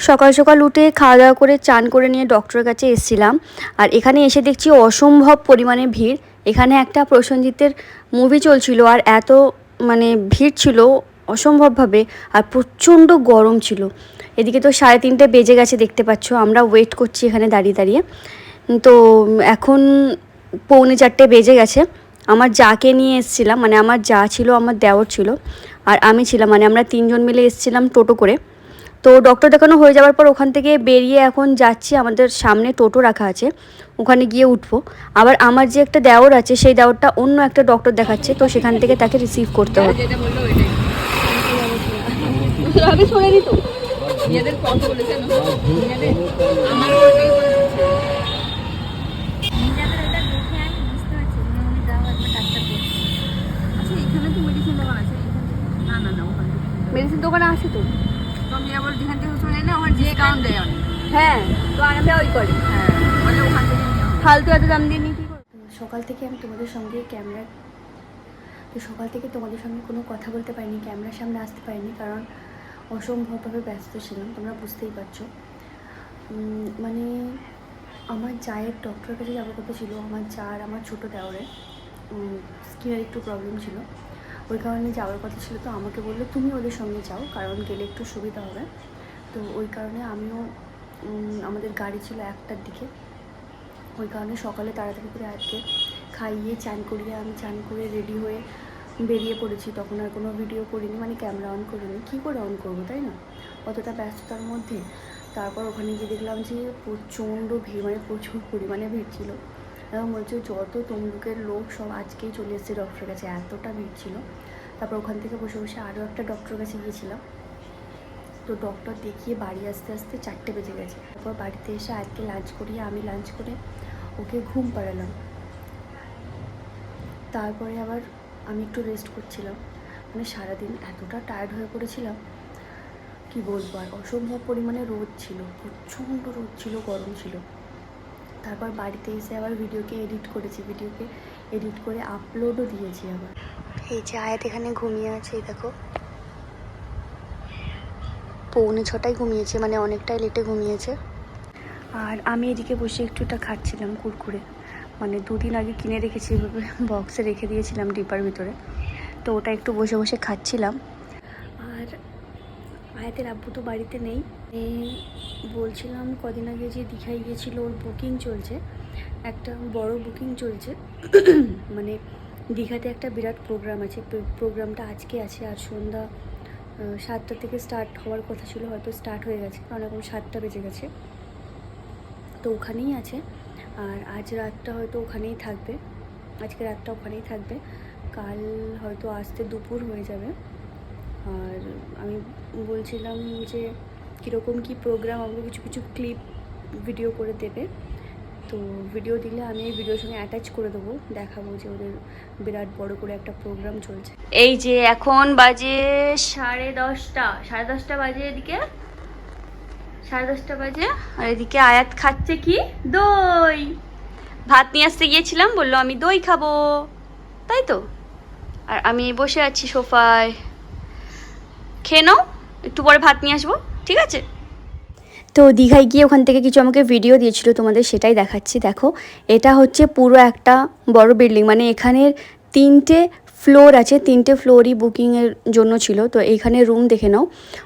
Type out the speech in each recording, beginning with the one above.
সকাল সকাল উঠে খাওয়া দাওয়া করে চান করে নিয়ে ডক্টরের কাছে এসেছিলাম। আর এখানে এসে দেখছি অসম্ভব পরিমাণে ভিড়। এখানে একটা প্রসেনজিতের মুভি চলছিল আর এত মানে ভিড় ছিল অসম্ভবভাবে, আর প্রচণ্ড গরম ছিল। এদিকে তো 3:30 বেজে গেছে, দেখতে পাচ্ছ আমরা ওয়েট করছি এখানে দাঁড়িয়ে দাঁড়িয়ে। তো এখন 3:45 বেজে গেছে। আমার যাকে নিয়ে এসেছিলাম, মানে আমার যা ছিল, আমার দেওর ছিল আর আমি ছিলাম, মানে আমরা 3জন মিলে এসেছিলাম টোটো করে। তো ডক্টর দেখানো হয়ে যাওয়ার পর ওখান থেকে বেরিয়ে এখন যাচ্ছি, আমাদের সামনে টোটো রাখা আছে, ওখানে গিয়ে উঠবো। আবার আমার যে একটা দেওর আছে সেই দেওরটা অন্য একটা ডক্টর দেখাচ্ছে, তো সেখান থেকে তাকে রিসিভ করতে হবে। মেডিসিন দোকানে আছে তো, আমি আবার যেখান থেকে শুনে না ওখানে ডিসকাউন্ট দেয় অনেক। হ্যাঁ তো আমরা ওই করি, হ্যাঁ মানে ওখান থেকে ফালতু এত দাম দিয়ে নিয়ে কী করবো। সকাল থেকে আমি তোমাদের সঙ্গে তোমাদের সঙ্গে কোনো কথা বলতে পারিনি, ক্যামেরার সামনে আসতে পারিনি, কারণ অসম্ভবভাবে ব্যস্ত ছিলাম, তোমরা বুঝতেই পারছো। মানে আমার জায়ের ডক্টরের কাছে যাওয়ার কথা ছিল, আমার জার আমার ছোটো দেওরের স্কিনের একটু প্রবলেম ছিল, ওই কারণে যাওয়ার কথা ছিল। তো আমাকে বললো তুমি ওদের সঙ্গে যাও, কারণ গেলে একটু সুবিধা হবে। তো ওই কারণে আমিও, আমাদের গাড়ি ছিল 1টার দিকে, ওই কারণে সকালে তাড়াতাড়ি করে আজকে খাইয়ে চান করিয়ে আমি চান করে রেডি হয়ে বেরিয়ে পড়েছি। তখন আর কোনো ভিডিও করিনি, মানে ক্যামেরা অন করিনি, কী করে অন করবো তাই না, অতটা ব্যস্ততার মধ্যে। তারপর ওখানে গিয়ে দেখলাম যে প্রচণ্ড ভিড়, মানে প্রচুর পরিমাণে ভিড় ছিল, এবং বলছে যত তমলুকের লোক সব আজকেই চলে এসেছে ডক্টরের কাছে, এতটা ভিড় ছিল। তারপর ওখান থেকে বসে বসে আরও একটা ডক্টরের কাছে গিয়েছিলাম। তো ডক্টর দেখিয়ে বাড়ি আসতে আসতে 4টে বেজে গেছে। তারপর বাড়িতে এসে আজকে লাঞ্চ করিয়ে আমি লাঞ্চ করে ওকে ঘুম পাড়ালাম। তারপরে আবার আমি একটু রেস্ট করছিলাম, মানে সারাদিন এতটা টায়ার্ড হয়ে পড়েছিলাম কি বলবো। আর অসম্ভব পরিমাণে রোদ ছিল, প্রচণ্ড রোদ ছিল, গরম ছিল। তারপর বাড়িতে এসে আবার ভিডিওকে এডিট করেছি, ভিডিওকে এডিট করে আপলোডও দিয়েছি আবার। এই যে আয়াত এখানে ঘুমিয়ে আছে, এই দেখো 5:45 ঘুমিয়েছে, মানে অনেকটাই লেটে ঘুমিয়েছে। আর আমি এদিকে বসে একটুটা খাচ্ছিলাম কুরকুরে, মানে 2 দিন আগে কিনে রেখেছি, এভাবে বক্সে রেখে দিয়েছিলাম ডিপার ভিতরে, তো ওটা একটু বসে বসে খাচ্ছিলাম। আর আয়াতের আব্বু তো বাড়িতে নেই, বলছিলাম কদিন আগে যে দীঘায় গিয়েছিল, ওর বুকিং চলছে, একটা বড় বুকিং চলছে। মানে দীঘাতে একটা বিরাট প্রোগ্রাম আছে, প্রোগ্রামটা আজকে আছে, আর সন্ধ্যা 7টা থেকে স্টার্ট হওয়ার কথা ছিল, হয়তো স্টার্ট হয়ে গেছে, কারণ এখন 7টা বেজে গেছে। তো ওখানেই আছে, আর আজ রাতটা হয়তো ওখানেই থাকবে, আজকে রাতটা ওখানেই থাকবে, কাল হয়তো আসতে দুপুর হয়ে যাবে। আর আমি বলছিলাম যে কীরকম কী প্রোগ্রাম, আমাকে কিছু কিছু ক্লিপ ভিডিও করে দেবে, তো ভিডিও দিলে আমি এই ভিডিওর সঙ্গে অ্যাটাচ করে দেবো, দেখাবো যে ওদের বিরাট বড় করে একটা প্রোগ্রাম চলছে। এই যে এখন বাজে 10:30 বাজে, এদিকে 10:30 বাজে, আর এদিকে আয়াত খাচ্ছে কি দই। ভাত নিয়ে আসতে গিয়েছিলাম, বললো আমি দই খাবো, তাই তো। আর আমি বসে আছি সোফায়, খেয়ে নাও, একটু পরে ভাত নিয়ে আসবো, ঠিক আছে। তো দীঘায় গিয়ে ওখান থেকে কিছু আমাকে ভিডিও দিয়েছিল, তোমাদের সেটাই দেখাচ্ছি। দেখো এটা হচ্ছে পুরো একটা বড় বিল্ডিং, মানে এখানের 3টে ফ্লোর আছে, 3টে ফ্লোরই বুকিংয়ের জন্য ছিল। তো এইখানে রুম দেখে নাও,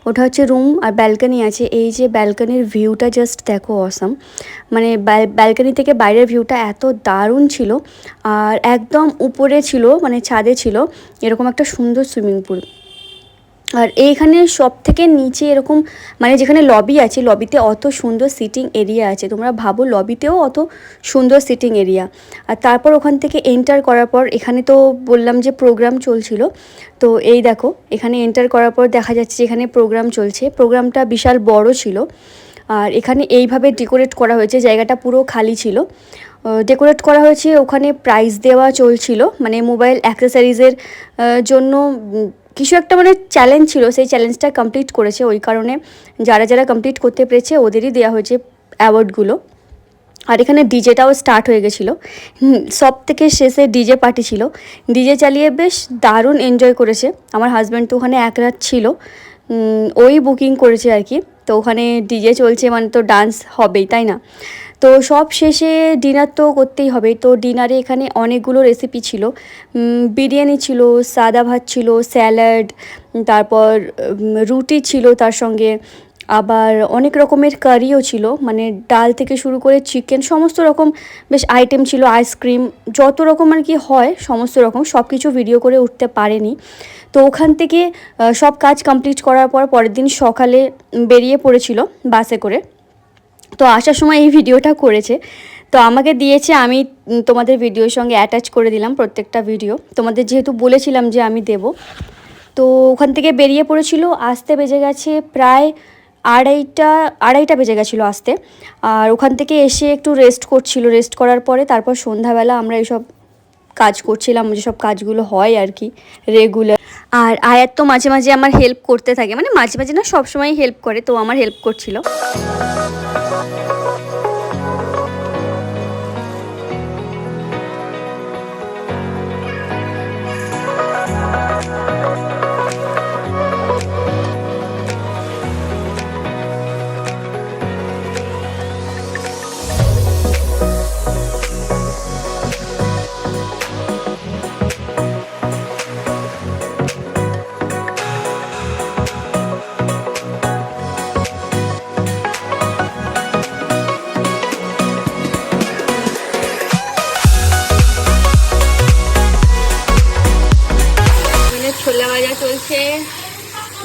ওটা হচ্ছে রুম, আর ব্যালকনি আছে। এই যে ব্যালকনির ভিউটা জাস্ট দেখো, অসাম, মানে ব্যালকনি থেকে বাইরের ভিউটা এত দারুণ ছিল। আর একদম উপরে ছিল, মানে ছাদে ছিল এরকম একটা সুন্দর সুইমিং পুল। আর এইখানে সব থেকে নিচে এরকম, মানে যেখানে লবি আছে, লবিতে অত সুন্দর সিটিং এরিয়া আছে, তোমরা ভাবো লবিতেও অত সুন্দর সিটিং এরিয়া। আর তারপর ওখান থেকে এন্টার করার পর, এখানে তো বললাম যে প্রোগ্রাম চলছিল, তো এই দেখো এখানে এন্টার করার পর দেখা যাচ্ছে যে এখানে প্রোগ্রাম চলছে, প্রোগ্রামটা বিশাল বড় ছিল। আর এখানে এইভাবে ডেকোরেট করা হয়েছে, জায়গাটা পুরো খালি ছিল, ডেকোরেট করা হয়েছে। ওখানে প্রাইজ দেওয়া চলছিল, মানে মোবাইল অ্যাক্সেসরিজের জন্য কিছু একটা মানে চ্যালেঞ্জ ছিল, সেই চ্যালেঞ্জটা কমপ্লিট করেছে, ওই কারণে যারা যারা কমপ্লিট করতে পেরেছে ওদেরই দেওয়া হয়েছে অ্যাওয়ার্ডগুলো। আর এখানে ডিজেটাও স্টার্ট হয়ে গেছিলো, সব থেকে শেষে ডিজে পার্টি ছিল, ডিজে চালিয়ে বেশ দারুণ এনজয় করেছে। আমার হাজব্যান্ড তো ওখানে এক রাত ছিল, ওই বুকিং করেছে আর কি, তো ওখানে ডিজে চলছে মানে তো ডান্স হবেই, তাই না? তো সব শেষে ডিনার তো করতেই হবে। তো ডিনারে এখানে অনেকগুলো রেসিপি ছিল। বিরিয়ানি ছিল, সাদা ভাত ছিল, স্যালাড, তারপর রুটি ছিল তার সঙ্গে, আবার অনেক রকমের কারিও ছিল, মানে ডাল থেকে শুরু করে চিকেন সমস্ত রকম বেশ আইটেম ছিল, আইসক্রিম, যত রকম আর কি হয় সমস্ত রকম, সব কিছু ভিডিও করে উঠতে পারেনি। তো ওখান থেকে সব কাজ কমপ্লিট করার পর পরের দিন সকালে বেরিয়ে পড়েছিল বাসে করে। তো আসার সময় এই ভিডিওটা করেছে, তো আমাকে দিয়েছে, আমি তোমাদের ভিডিওর সঙ্গে অ্যাটাচ করে দিলাম প্রত্যেকটা ভিডিও, তোমাদের যেহেতু বলেছিলাম যে আমি দেব। তো ওখান থেকে বেরিয়ে পড়েছিল, আসতে বেজে গেছে প্রায় আড়াইটা বেজে গেছিলো আসতে। আর ওখান থেকে এসে একটু রেস্ট করছিল, রেস্ট করার পরে তারপর সন্ধ্যাবেলা আমরা এইসব কাজ করছিলাম, যেসব কাজগুলো হয় আর কি রেগুলার। আর আয়াত তো মাঝে মাঝে আমার হেল্প করতে থাকে, মানে মাঝে মাঝে না, সবসময় হেল্প করে, তো আমার হেল্প করছিল। ছোলা ভাজা চলছে,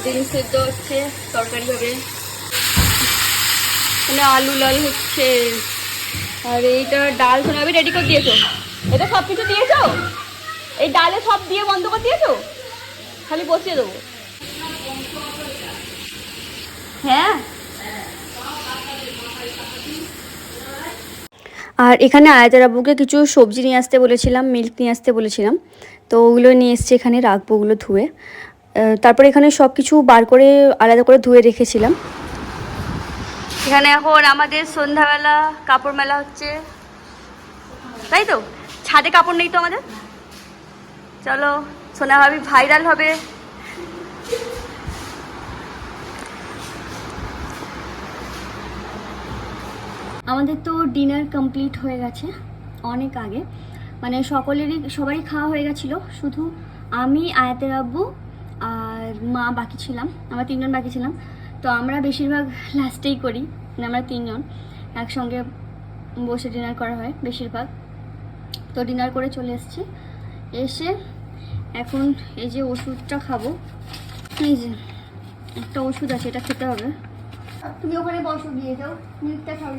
ডিম সেদ্ধ হচ্ছে, তরকারি হবে, মানে আলু লাল হচ্ছে, আর এইটা ডাল শোনাবি রেডি করে দিয়েছো? এটা সব কিছু দিয়েছো? এই ডালে সব দিয়ে বন্ধ করে দিয়েছো? খালি বসিয়ে দেবো? হ্যাঁ। আর এখানে আয়াতের আব্বুকে কিছু সবজি নিয়ে আসতে বলেছিলাম, মিল্ক নিয়ে আসতে বলেছিলাম, তো ওগুলো নিয়ে এসছে, এখানে রাখবো ওগুলো ধুয়ে। তারপরে এখানে সব কিছু বার করে আলাদা করে ধুয়ে রেখেছিলাম। এখানে এখন আমাদের সন্ধ্যাবেলা কাপড় মেলা হচ্ছে, তাই তো? ছাদে কাপড় নেই তো আমাদের। চলো, সোনা ভাবি ভাইরাল হবে। আমাদের তো ডিনার কমপ্লিট হয়ে গেছে অনেক আগে, মানে সবারই খাওয়া হয়ে গেছিলো, শুধু আমি, আয়াতের আব্বু আর মা বাকি ছিলাম, আমরা তিনজন বাকি ছিলাম। তো আমরা বেশিরভাগ লাস্টেই করি, মানে আমরা তিনজন একসঙ্গে বসে ডিনার করা হয় বেশিরভাগ। তো ডিনার করে চলে এসেছি, এসে এখন এই যে ওষুধটা খাবো, এই যে একটা ওষুধ আছে, এটা খেতে হবে। তুমি ওখানে বসো, দিয়ে যাও, মিল্কটা খাও।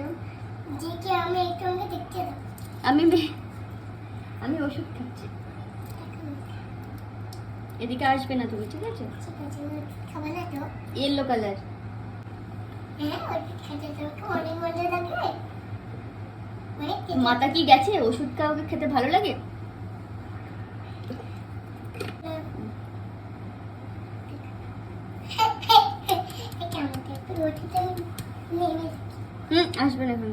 আমি ওষুধ খাচ্ছি, এদিকে আসবে না তুমি, ঠিক আছে? Yellow colour. মাথা কি গেছে? ওষুধ কাউকে খেতে ভালো লাগে? আসবে না এখন।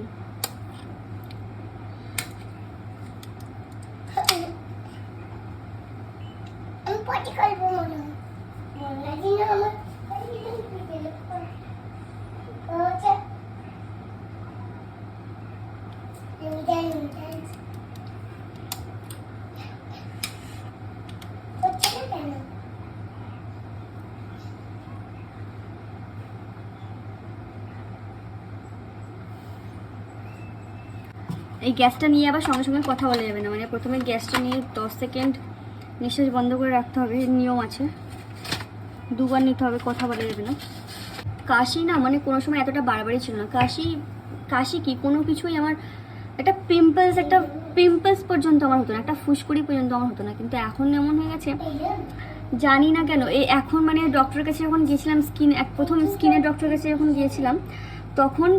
এই গ্যাসটা নিয়ে আবার সঙ্গে সঙ্গে কথা বলা যাবে না, মানে প্রথমে গ্যাসটা নিয়ে 10 সেকেন্ড নিঃশ্বাস বন্ধ করে রাখতে হবে, নিয়ম আছে, দুবার নিতে হবে, কথা বলা যাবে না। কাশি না, মানে কোনো সময় এতটা বাড়াবাড়ি ছিল না, কাশি কি কোনো কিছুই আমার, একটা পিম্পলস পর্যন্ত আমার হতো না, একটা ফুসকুড়ি পর্যন্ত আমার হতো না, কিন্তু এখন এমন হয়ে গেছে জানি না কেন। এই এখন মানে ডক্টরের কাছে যখন গিয়েছিলাম, প্রথম স্কিনের ডক্টরের কাছে যখন গিয়েছিলাম, তখন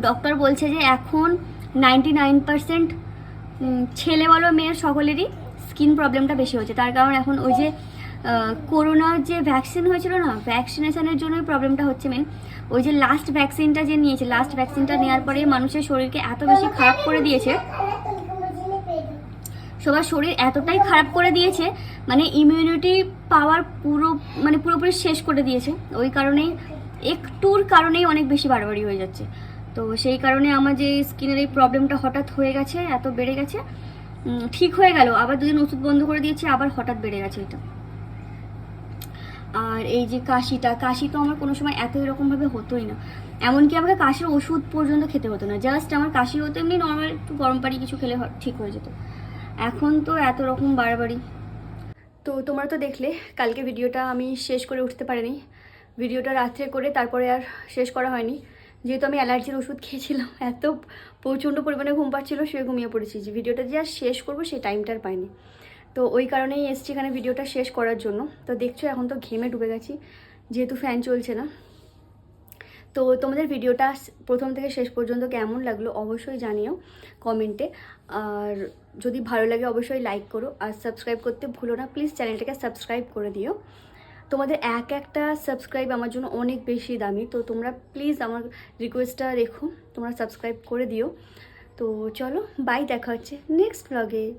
ডক্টর বলছে যে এখন 99% ছেলে বলো মেয়ের সকলেরই স্কিন প্রবলেমটা বেশি হচ্ছে। তার কারণ এখন ওই যে করোনার যে ভ্যাকসিন হয়েছিল না, ভ্যাকসিনেশনের জন্যই প্রবলেমটা হচ্ছে মেন। ওই যে লাস্ট ভ্যাকসিনটা যে নিয়েছে, লাস্ট ভ্যাকসিনটা নেওয়ার পরে মানুষের শরীরকে এত বেশি খারাপ করে দিয়েছে, সবার শরীর এতটাই খারাপ করে দিয়েছে, মানে ইমিউনিটি পাওয়ার পুরোপুরি শেষ করে দিয়েছে। ওই কারণেই একটুর কারণেই অনেক বেশি বাড়াবাড়ি হয়ে যাচ্ছে। তো সেই কারণে আমার যে স্কিনের এই প্রবলেমটা হঠাৎ হয়ে গেছে, এত বেড়ে গেছে, ঠিক হয়ে গেল, আবার দুদিন ওষুধ বন্ধ করে দিয়েছি, আবার হঠাৎ বেড়ে গেছে এটা। আর এই যে কাশি তো আমার কোনো সময় এত এরকমভাবে হতোই না, এমনকি আমাকে কাশির ওষুধ পর্যন্ত খেতে হতো না, জাস্ট আমার কাশি হতো এমনি নর্মাল একটু গরম পানি কিছু খেলে ঠিক হয়ে যেত। এখন তো এত রকম বাড়াবাড়ি। তো তোমরা তো দেখলে কালকে ভিডিওটা আমি শেষ করে উঠতে পারিনি, ভিডিওটা রাত্রে করে তারপরে আর শেষ করা হয়নি, যেহেতু আমি অ্যালার্জির ওষুধ খেয়েছিলাম, এত প্রচণ্ড পরিমাণে ঘুম পাচ্ছিলো, শুয়ে ঘুমিয়ে পড়েছি, যে ভিডিওটা যে আর শেষ করবো সেই টাইমটা আর পাইনি। তো ওই কারণেই এসছি এখানে ভিডিওটা শেষ করার জন্য। তো দেখছো এখন তো ঘেমে ডুবে গেছি, যেহেতু ফ্যান চলছে না। তো তোমাদের ভিডিওটা প্রথম থেকে শেষ পর্যন্ত কেমন লাগলো অবশ্যই জানিও কমেন্টে, আর যদি ভালো লাগে অবশ্যই লাইক করো, আর সাবস্ক্রাইব করতে ভুলো না প্লিজ, চ্যানেলটাকে সাবস্ক্রাইব করে দিও। তোমাদের একটা সাবস্ক্রাইব আমার জন্য অনেক বেশি দামি, তো তোমরা প্লিজ আমার রিকোয়েস্টটা রেখো, তোমরা সাবস্ক্রাইব করে দিও। তো চলো বাই, দেখা হচ্ছে নেক্সট ব্লগে।